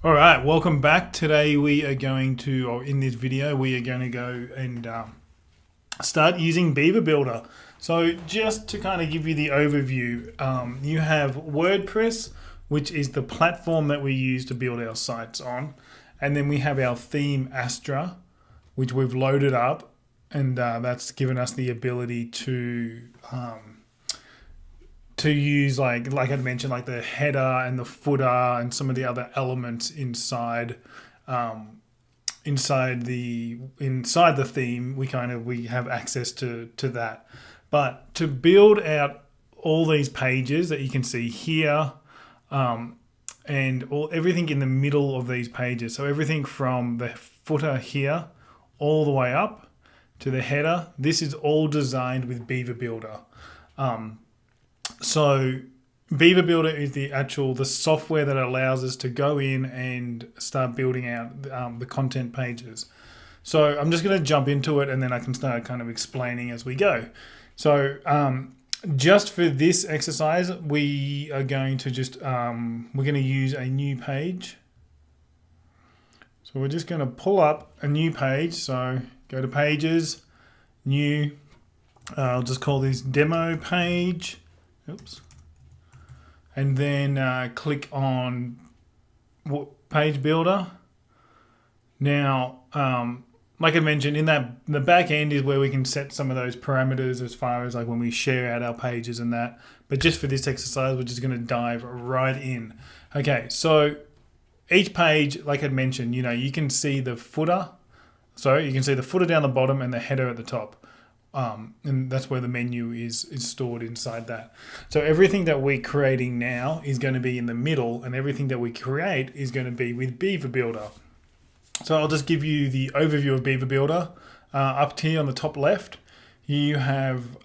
All right, welcome back. Today we are going to, or in this video, we are going to go and start using Beaver Builder. So just to kind of give you the overview, you have WordPress, which is the platform that we use to build our sites on. And then we have our theme Astra, which we've loaded up, and that's given us the ability to use like I'd mentioned, like the header and the footer and some of the other elements inside inside the theme. We have access to that. But to build out all these pages that you can see here, and everything in the middle of these pages, so everything from the footer here all the way up to the header, this is all designed with Beaver Builder. So Beaver Builder is the software that allows us to go in and start building out the content pages. So I'm just going to jump into it, and then I can start kind of explaining as we go. So just for this exercise, we are going to we're going to use a new page. So we're just going to pull up a new page. So go to Pages, New. I'll just call this Demo Page. Oops. And then click on Page Builder. Now, like I mentioned, the back end is where we can set some of those parameters as far as like when we share out our pages and that. But just for this exercise, we're just going to dive right in. Okay, so each page, like I mentioned, you can see the footer. So you can see the footer down the bottom and the header at the top. And that's where the menu is stored inside that. So everything that we're creating now is going to be in the middle, and everything that we create is going to be with Beaver Builder. So I'll just give you the overview of Beaver Builder. Up here on the top left, you have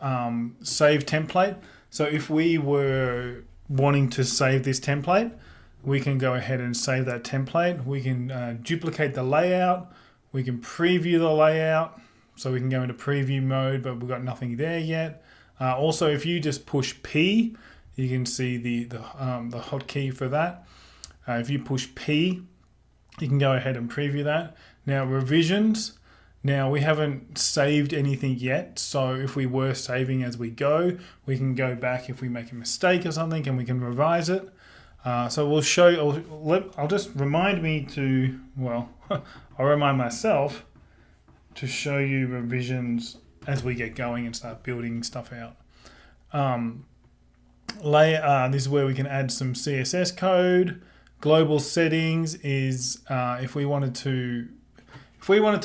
Save Template. So if we were wanting to save this template, we can go ahead and save that template. We can duplicate the layout. We can preview the layout. So we can go into preview mode, but we've got nothing there yet. Also, if you just push P, you can see the hotkey for that. If you push P, you can go ahead and preview that. Now, revisions. Now, we haven't saved anything yet. So if we were saving as we go, we can go back if we make a mistake or something, and we can revise it. So we'll show, I'll just remind me to, well, I'll remind myself to show you revisions as we get going and start building stuff out. This is where we can add some CSS code. Global settings is if we wanted to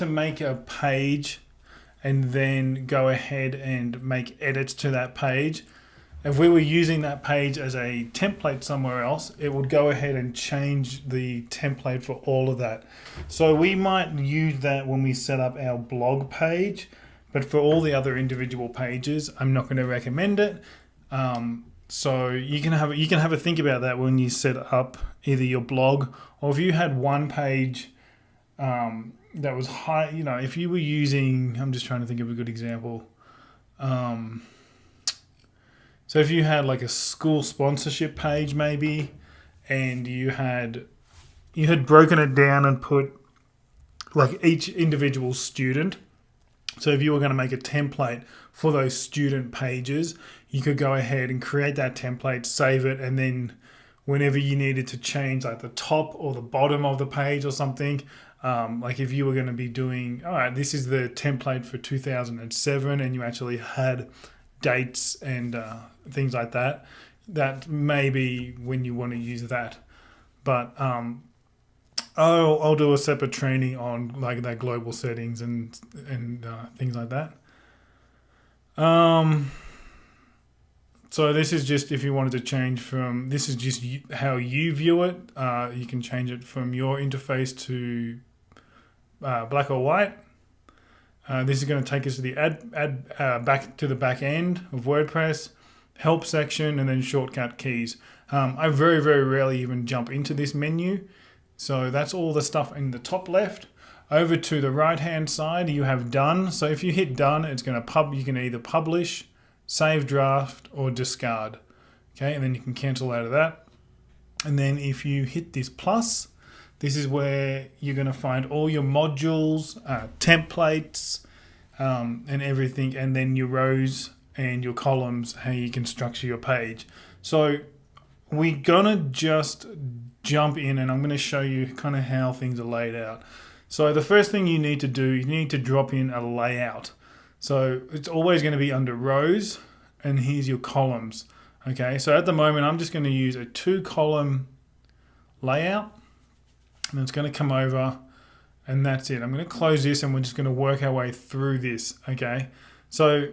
make a page and then go ahead and make edits to that page. If we were using that page as a template somewhere else, it would go ahead and change the template for all of that. So we might use that when we set up our blog page, but for all the other individual pages, I'm not going to recommend it. So you can have a think about that when you set up either your blog, or if you had one page that was high. If you were using, I'm just trying to think of a good example. So if you had like a school sponsorship page maybe, and you had broken it down and put like each individual student. So if you were going to make a template for those student pages, you could go ahead and create that template, save it, and then whenever you needed to change like the top or the bottom of the page or something, like if you were going to be doing, all right, this is the template for 2007, and you actually had dates and things like that, that may be when you want to use that. But I'll do a separate training on like that global settings and things like that. So this is just if you wanted to change from, this is just how you view it. You can change it from your interface to black or white. This is going to take us to the back to the back end of WordPress, help section, and then shortcut keys. I very, very rarely even jump into this menu. So that's all the stuff in the top left. Over to the right hand side, you have done. So if you hit done, it's going to you can either publish, save draft, or discard. Okay, and then you can cancel out of that. And then if you hit this plus, This is where you're going to find all your modules, templates, and everything, and then your rows and your columns, how you can structure your page. So we're going to just jump in, and I'm going to show you kind of how things are laid out. So the first thing you need to do, you need to drop in a layout. So it's always going to be under rows, and here's your columns. Okay, so at the moment I'm just going to use a 2-column layout, and it's going to come over, and that's it. I'm going to close this, and we're just going to work our way through this. Okay, so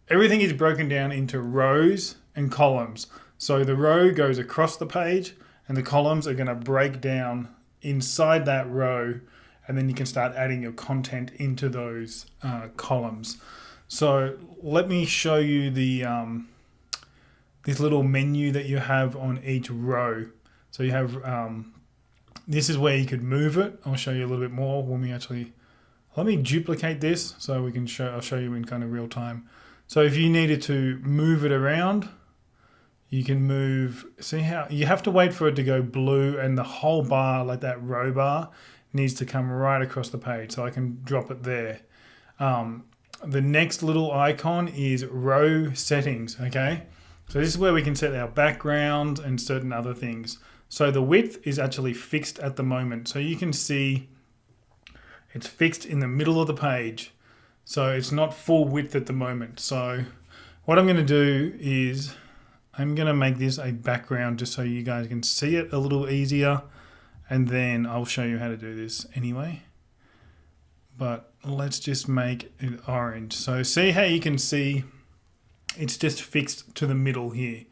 everything is broken down into rows and columns. So the row goes across the page, and the columns are going to break down inside that row, and then you can start adding your content into those columns. So let me show you the this little menu that you have on each row. So you have this is where you could move it. I'll show you a little bit more when we actually. Let me duplicate this so we can show. I'll show you in kind of real time. So if you needed to move it around, you can move. See how you have to wait for it to go blue, and the whole bar, like that row bar, needs to come right across the page. So I can drop it there. The next little icon is row settings. Okay, so this is where we can set our background and certain other things. So the width is actually fixed at the moment. So you can see it's fixed in the middle of the page. So it's not full width at the moment. So what I'm going to do is I'm going to make this a background just so you guys can see it a little easier. And then I'll show you how to do this anyway. But let's just make it orange. So see how you can see it's just fixed to the middle here.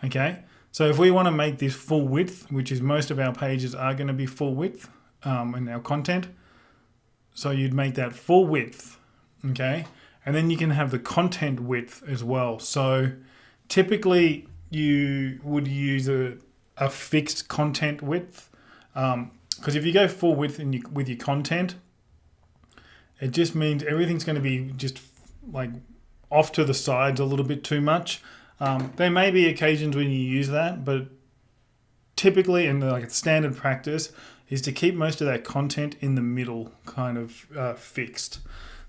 Okay. So if we want to make this full width, which is most of our pages are going to be full width in our content. So you'd make that full width. Okay. And then you can have the content width as well. So typically you would use a fixed content width. Because if you go full width with your content, it just means everything's going to be just like off to the sides a little bit too much. There may be occasions when you use that, but typically, and like standard practice, is to keep most of that content in the middle, kind of fixed.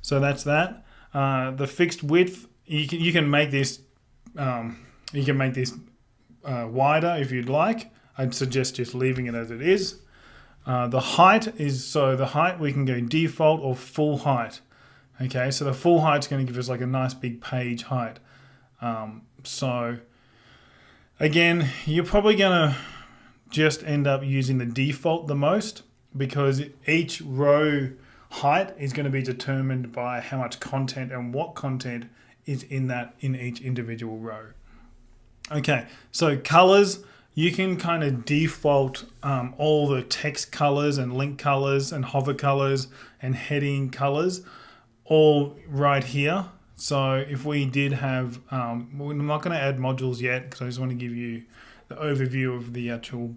So that's that. The fixed width, you can make this wider if you'd like. I'd suggest just leaving it as it is. The height we can go default or full height. Okay, so the full height's going to give us like a nice big page height. So again, you're probably going to just end up using the default the most, because each row height is going to be determined by how much content and what content is in each individual row. Okay, so colors, you can kind of default all the text colors and link colors and hover colors and heading colors all right here. So if we did have, we're not going to add modules yet because I just want to give you the overview of the actual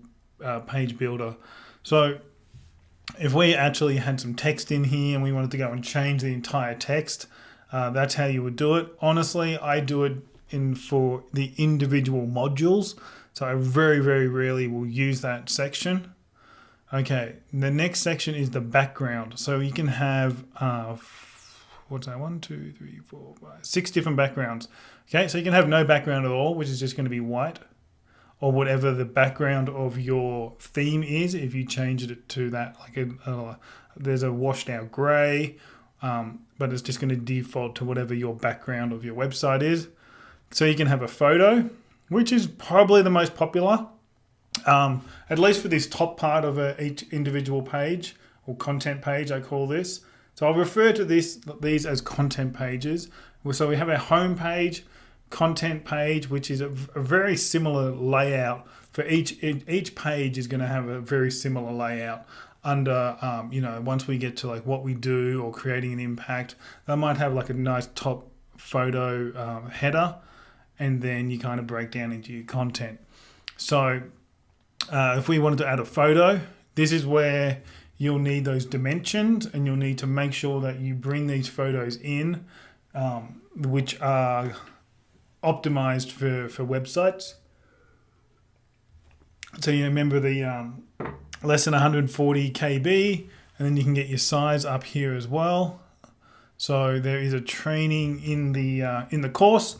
page builder. So if we actually had some text in here and we wanted to go and change the entire text, that's how you would do it. Honestly, I do it for the individual modules. So I very, very rarely will use that section. Okay, the next section is the background. So you can have, 6 different backgrounds. Okay, so you can have no background at all, which is just going to be white, or whatever the background of your theme is. If you changed it to that, like there's a washed out gray, but it's just going to default to whatever your background of your website is. So you can have a photo, which is probably the most popular, at least for this top part of each individual page or content page, I call this. So I'll refer to these as content pages. So we have a home page, content page, which is a very similar layout for each page is going to have a very similar layout. Under, once we get to like what we do or creating an impact, they might have like a nice top photo header, and then you kind of break down into your content. So if we wanted to add a photo, this is where you'll need those dimensions, and you'll need to make sure that you bring these photos in, which are optimized for websites. So you remember the less than 140 KB, and then you can get your size up here as well. So there is a training in the course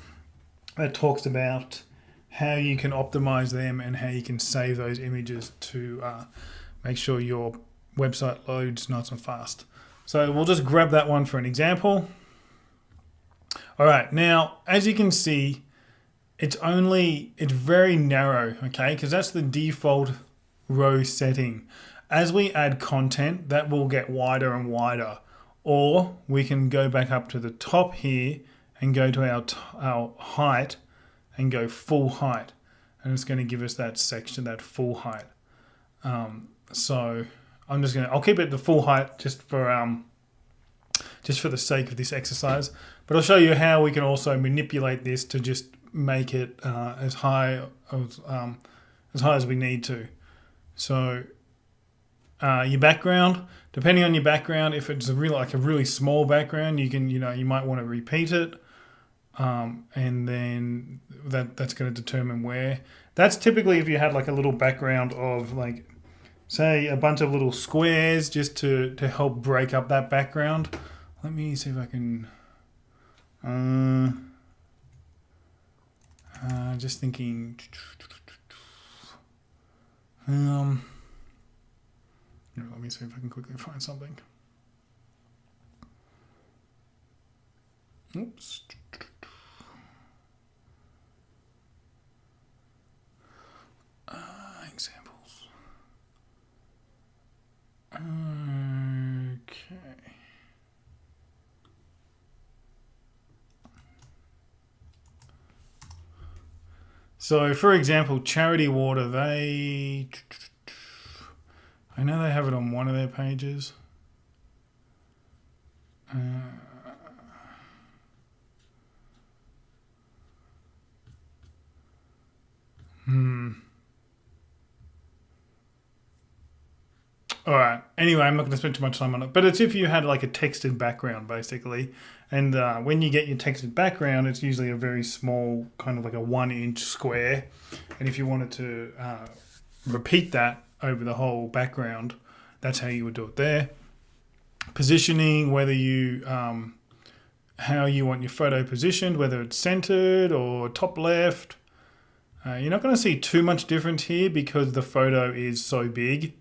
that talks about how you can optimize them and how you can save those images to make sure your website loads nice and fast. So we'll just grab that one for an example. All right, now as you can see, it's very narrow, okay? Because that's the default row setting. As we add content, that will get wider and wider. Or we can go back up to the top here and go to our height and go full height. And it's going to give us that section, that full height. So I'll keep it the full height just for the sake of this exercise. But I'll show you how we can also manipulate this to just make it as high as we need to. So your background, depending on your background, if it's a really small background, you might want to repeat it, and then that's going to determine where. That's typically if you had like a little background of like, say, a bunch of little squares just to help break up that background. Let me see if I can. Just thinking. Let me see if I can quickly find something. Oops. Examples. Okay. So, for example, Charity Water, I know they have it on one of their pages. All right. Anyway, I'm not going to spend too much time on it. But it's if you had like a texted background, basically. And when you get your texted background, it's usually a very small, kind of like a 1-inch square. And if you wanted to repeat that over the whole background, that's how you would do it there. Positioning, whether you how you want your photo positioned, whether it's centered or top left. You're not going to see too much difference here because the photo is so big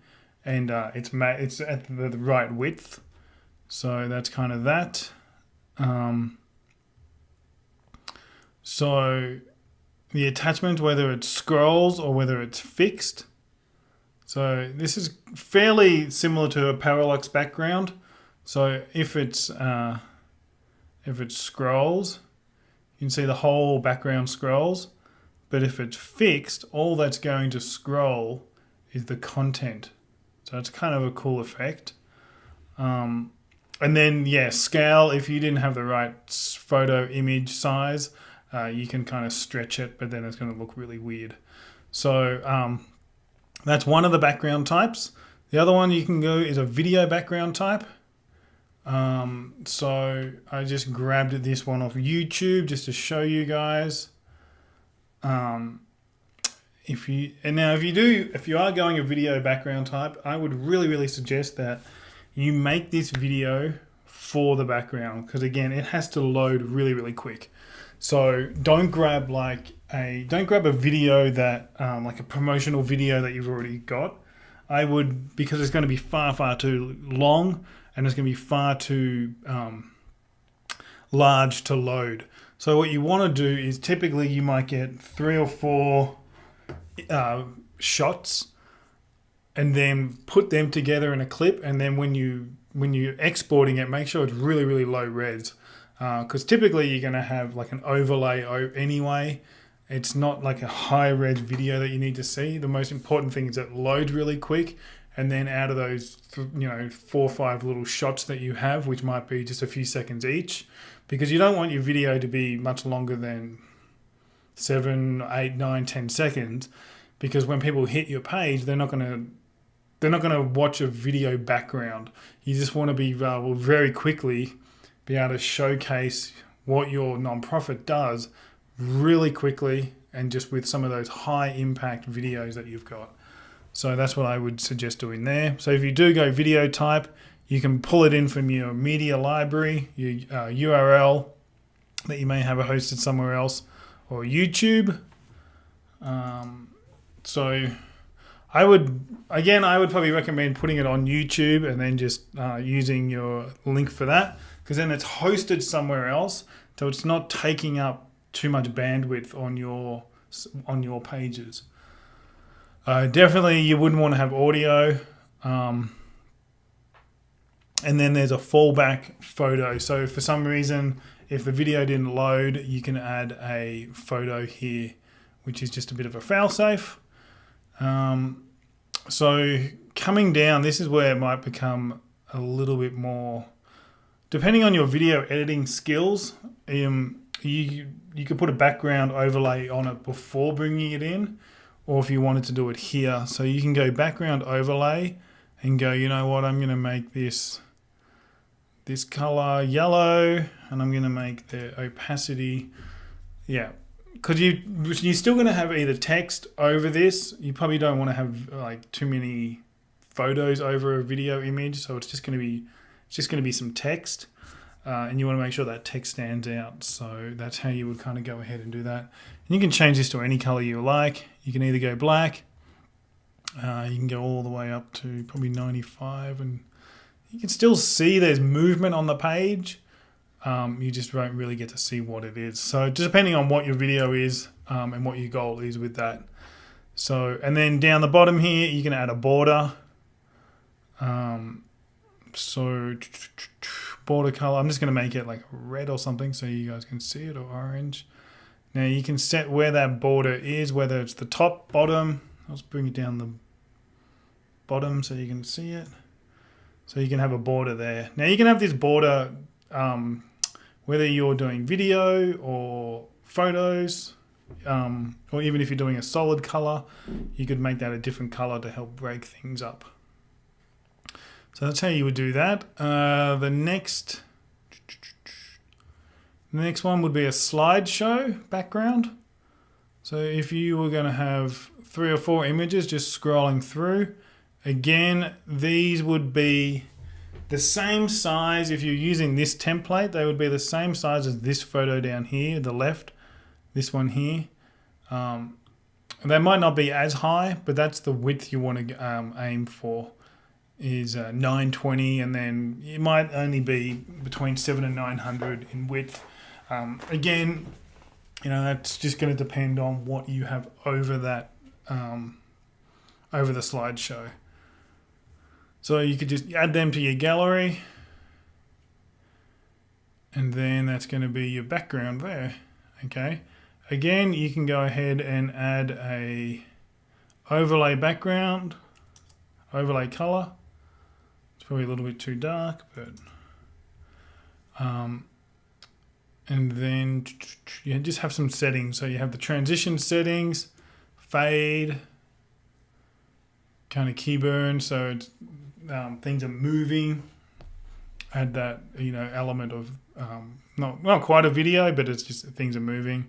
and it's at the right width. So that's kind of that. So the attachment, whether it scrolls or whether it's fixed. So this is fairly similar to a parallax background. So if it scrolls, you can see the whole background scrolls. But if it's fixed, all that's going to scroll is the content. So it's kind of a cool effect. And then, scale. If you didn't have the right photo image size, you can kind of stretch it, but then it's going to look really weird. So that's one of the background types. The other one you can go is a video background type. So I just grabbed this one off YouTube just to show you guys. If you are going a video background type, I would really suggest that you make this video for the background, because again, it has to load really quick. So don't grab a video that like a promotional video that you've already got. Because it's going to be far too long and it's going to be far too large to load. So what you want to do is typically you might get 3 or 4 shots and then put them together in a clip, and then when you're exporting it, make sure it's really low res, because typically you're going to have like an overlay anyway. It's not like a high res video that you need to see. The most important thing is that it loads really quick, and then out of those 4 or 5 little shots that you have, which might be just a few seconds each, because you don't want your video to be much longer than 7, 8, 9, 10 seconds, because when people hit your page, they're not going to watch a video background. You just want to be very quickly be able to showcase what your nonprofit does really quickly, and just with some of those high impact videos that you've got. So that's what I would suggest doing there. So if you do go video type, you can pull it in from your media library, your URL that you may have hosted somewhere else, or YouTube. So I would probably recommend putting it on YouTube and then just using your link for that, because then it's hosted somewhere else, so it's not taking up too much bandwidth on your pages. Definitely, you wouldn't want to have audio. And then there's a fallback photo. So for some reason, if the video didn't load, you can add a photo here, which is just a bit of a fail-safe. So coming down, this is where it might become a little bit more, depending on your video editing skills, you could put a background overlay on it before bringing it in, or if you wanted to do it here. So you can go background overlay and go, you know what, I'm going to make this color yellow, and I'm going to make the opacity, because you're still going to have either text over this. You probably don't want to have like too many photos over a video image, so it's just going to be some text, and you want to make sure that text stands out. So that's how you would kind of go ahead and do that. And you can change this to any color you like. You can either go black, you can go all the way up to probably 95, and you can still see there's movement on the page. You just won't really get to see what it is. So just depending on what your video is and what your goal is with that. So, and then down the bottom here, you can add a border. So border color, I'm just going to make it like red or something so you guys can see it, or orange. Now you can set where that border is, whether it's the top, bottom. Let's bring it down the bottom so you can see it. So you can have a border there. Now you can have this border whether you're doing video or photos, or even if you're doing a solid color, you could make that a different color to help break things up. So that's how you would do that. The next one would be a slideshow background. So if you were going to have 3 or 4 images just scrolling through, again, these would be the same size. If you're using this template, they would be the same size as this photo down here, the left, this one here. They might not be as high, but that's the width you want to aim for, is 920, and then it might only be between 700 and 900 in width. Again, that's just going to depend on what you have over that, over the slideshow. So you could just add them to your gallery, and then that's going to be your background there. Okay. Again, you can go ahead and add a overlay background, overlay color. It's probably a little bit too dark, but and then you just have some settings. So you have the transition settings, fade, kind of key burn, so it's, things are moving. Add that element of not quite a video, but it's just things are moving.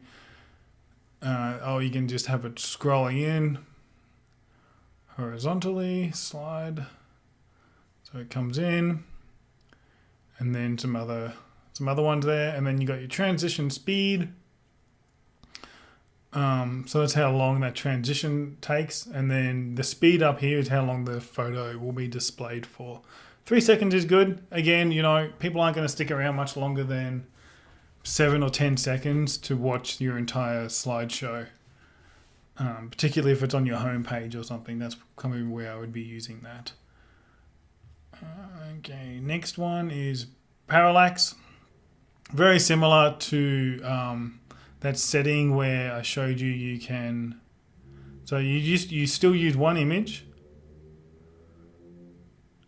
You can just have it scrolling in horizontally, slide, so it comes in, and then some other ones there, and then you got your transition speed. So that's how long that transition takes, and then the speed up here is how long the photo will be displayed for. 3 seconds is good. Again, people aren't going to stick around much longer than 7 or 10 seconds to watch your entire slideshow, particularly if it's on your home page or something. That's probably where I would be using that. Okay, next one is parallax. Very similar to that setting where I showed you. You can, so you still use one image,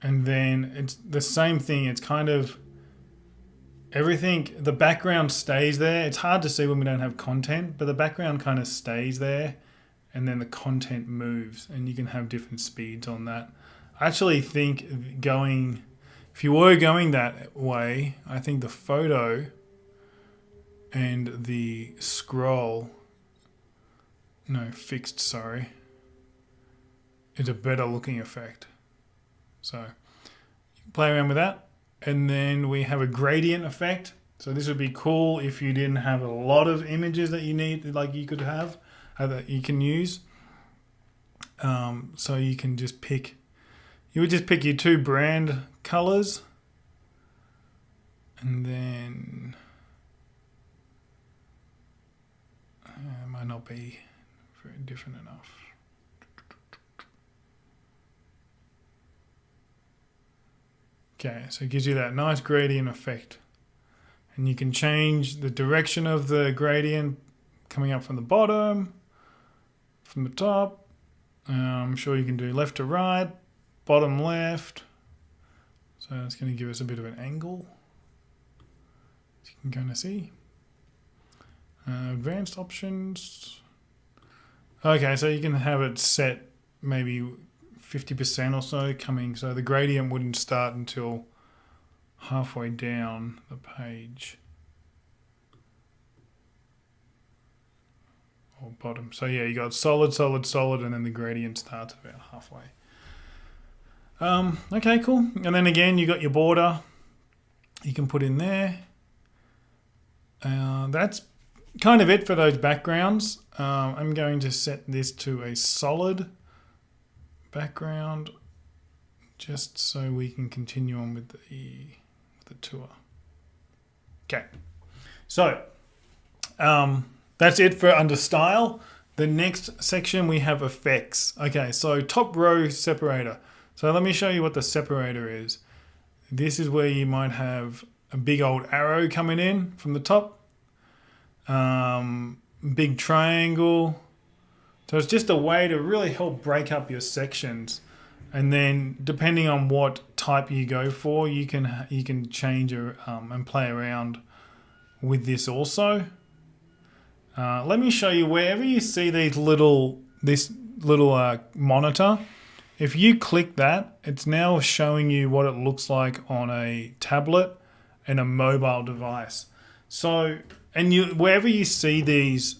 and then it's the same thing. It's kind of everything, the background stays there. It's hard to see when we don't have content, but the background kind of stays there, and then the content moves, and you can have different speeds on that. I actually think if you were going that way, I think the photo and the fixed, is a better looking effect. So you can play around with that. And then we have a gradient effect. So this would be cool if you didn't have a lot of images that you need, like you could have, that you can use. So you can just pick, you would just pick your 2 brand colors, and then it might not be very different enough. Okay, so it gives you that nice gradient effect. And you can change the direction of the gradient coming up from the bottom, from the top. I'm sure you can do left to right, bottom left. So it's going to give us a bit of an angle, as you can kind of see. Advanced options. Okay, so you can have it set maybe 50% or so coming, so the gradient wouldn't start until halfway down the page or bottom. So yeah, you got solid, solid, solid, and then the gradient starts about halfway. Okay, cool. And then again, you got your border you can put in there. That's kind of it for those backgrounds. I'm going to set this to a solid background just so we can continue on with the tour. Okay, so that's it for under style. The next section we have effects. Okay, so top row separator. So let me show you what the separator is. This is where you might have a big old arrow coming in from the top. Big triangle. So it's just a way to really help break up your sections. And then depending on what type you go for, you can change and play around with this also. Let me show you wherever you see this little monitor. If you click that, it's now showing you what it looks like on a tablet and a mobile device. So, and wherever you see these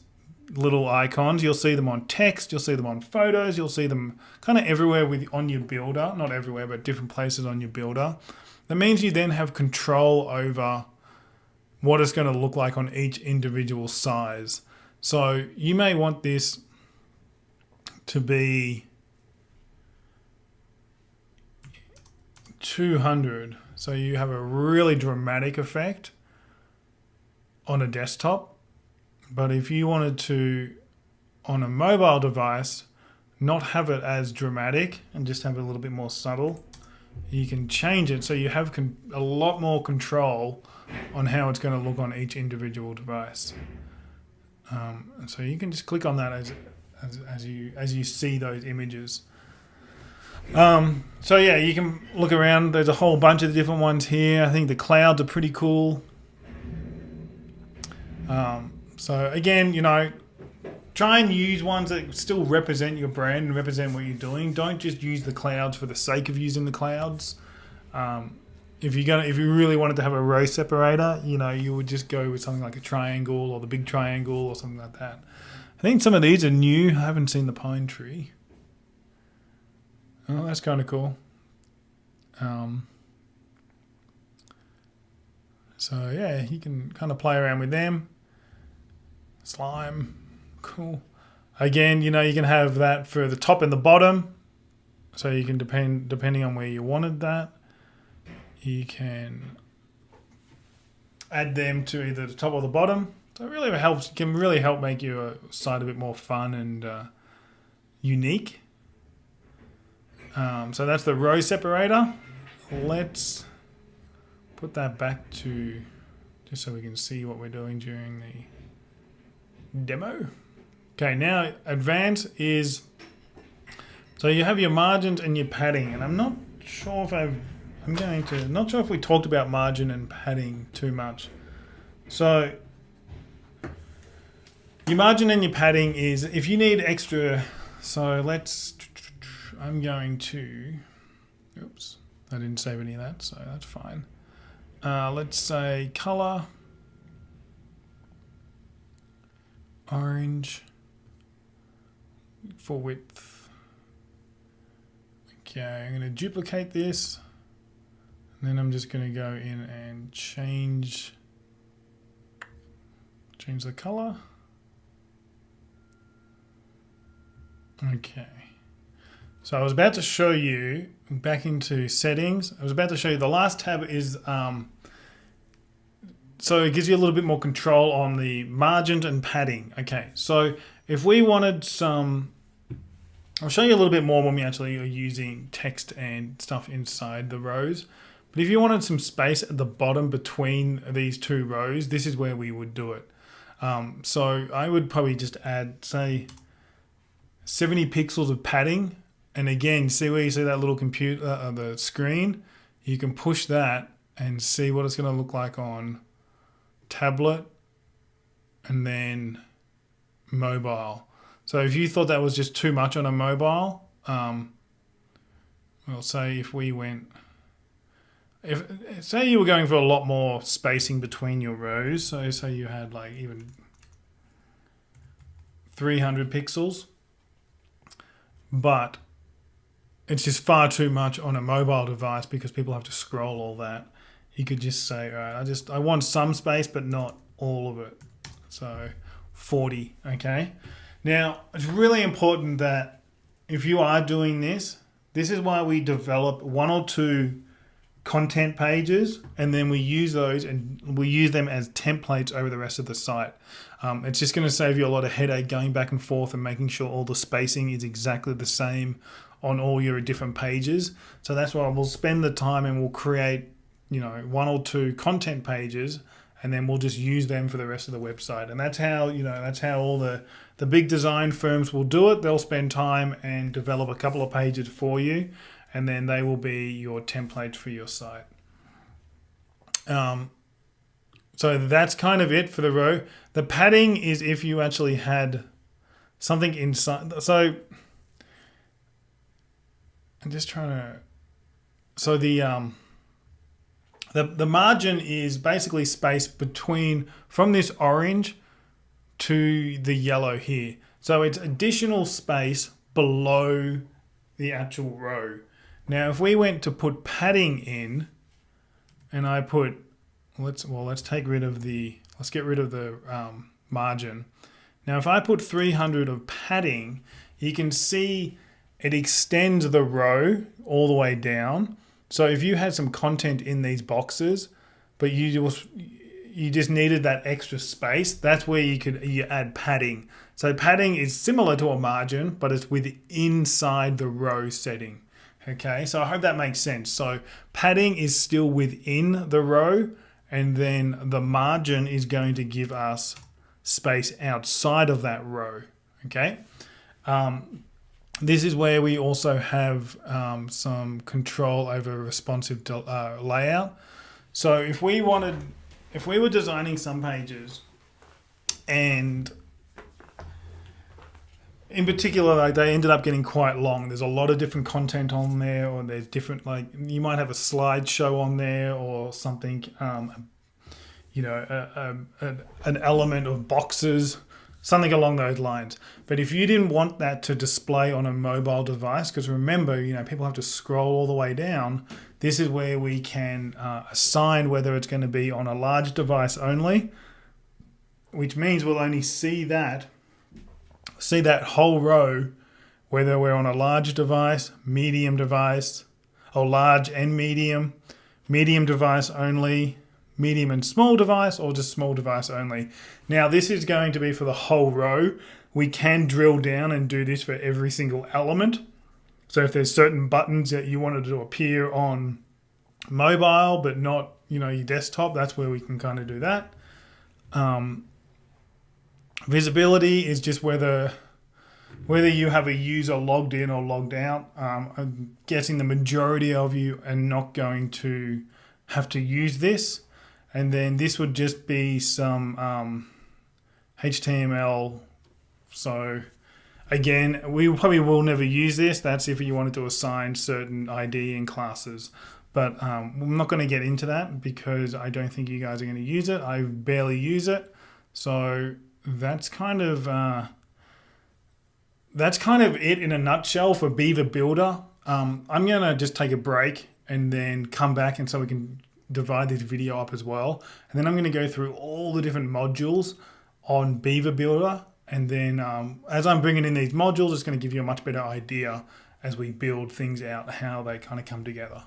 little icons, you'll see them on text, you'll see them on photos, you'll see them kind of everywhere on your builder. Not everywhere, but different places on your builder. That means you then have control over what it's going to look like on each individual size. So you may want this to be 200. So you have a really dramatic effect on a desktop. But if you wanted to, on a mobile device, not have it as dramatic and just have it a little bit more subtle, you can change it so you have a lot more control on how it's going to look on each individual device. So you can just click on that as you see those images. So yeah, you can look around. There's a whole bunch of different ones here. I think the clouds are pretty cool. So again, try and use ones that still represent your brand and represent what you're doing. Don't just use the clouds for the sake of using the clouds. If you really wanted to have a row separator, you would just go with something like a triangle or the big triangle or something like that. I think some of these are new. I haven't seen the pine tree. Oh, that's kind of cool. So yeah, you can kind of play around with them. Slime, cool. Again, you can have that for the top and the bottom. So you can depending on where you wanted that, you can add them to either the top or the bottom. So it really can really help make your site a bit more fun and unique. So that's the row separator. Let's put that back to just so we can see what we're doing during the demo. Okay, now advanced is, so you have your margins and your padding, and I'm not sure if not sure if we talked about margin and padding too much. So your margin and your padding is if you need extra. So I'm going to, oops, I didn't save any of that, so that's fine. Let's say color, orange, for width, Okay, I'm going to duplicate this. And then I'm just going to go in and change the color. Okay. So I was about to show you back into settings. I was about to show you the last tab is so it gives you a little bit more control on the margins and padding. Okay, so if we wanted some, I'll show you a little bit more when we actually are using text and stuff inside the rows. But if you wanted some space at the bottom between these two rows, this is where we would do it. So I would probably just add, say, 70 pixels of padding. And again, see where you see that little computer, the screen? You can push that and see what it's going to look like on tablet and then mobile. So if you thought that was just too much on a mobile, well, say if we went, say you were going for a lot more spacing between your rows, so say you had like even 300 pixels, but it's just far too much on a mobile device because people have to scroll all that. You could just say, all right, I want some space, but not all of it. So 40, okay? Now, it's really important that if you are doing this, this is why we develop 1 or 2 content pages, and then we use those and we use them as templates over the rest of the site. It's just going to save you a lot of headache going back and forth and making sure all the spacing is exactly the same on all your different pages. So that's why we'll spend the time and we'll create, 1 or 2 content pages, and then we'll just use them for the rest of the website. And that's how, that's how all the big design firms will do it. They'll spend time and develop a couple of pages for you, and then they will be your template for your site. So that's kind of it for the row. The padding is if you actually had something inside. So I'm just trying to. So the margin is basically space between from this orange to the yellow here. So it's additional space below the actual row. Now, if we went to put padding in, and I put, let's get rid of the margin. Now, if I put 300 of padding, you can see it extends the row all the way down. So if you had some content in these boxes, but you just needed that extra space, that's where you add padding. So padding is similar to a margin, but it's inside the row setting. Okay, so I hope that makes sense. So padding is still within the row, and then the margin is going to give us space outside of that row. Okay. This is where we also have some control over responsive layout. So if we were designing some pages, and in particular, like they ended up getting quite long. There's a lot of different content on there, or there's different, like you might have a slideshow on there or something, an element of boxes, something along those lines. But if you didn't want that to display on a mobile device, because remember, people have to scroll all the way down, this is where we can assign whether it's going to be on a large device only, which means we'll only see that whole row, whether we're on a large device, medium device, or large and medium device only, medium and small device, or just small device only. Now, this is going to be for the whole row. We can drill down and do this for every single element. So if there's certain buttons that you wanted to appear on mobile, but not, your desktop, that's where we can kind of do that. Visibility is just whether you have a user logged in or logged out. I'm guessing the majority of you are not going to have to use this. And then this would just be some HTML. So again, we probably will never use this. That's if you wanted to assign certain ID in classes. But I'm not going to get into that because I don't think you guys are going to use it. I barely use it. So that's kind of it in a nutshell for Beaver Builder. I'm going to just take a break and then come back, and so we can divide this video up as well. And then I'm going to go through all the different modules on Beaver Builder. And then as I'm bringing in these modules, it's going to give you a much better idea as we build things out, how they kind of come together.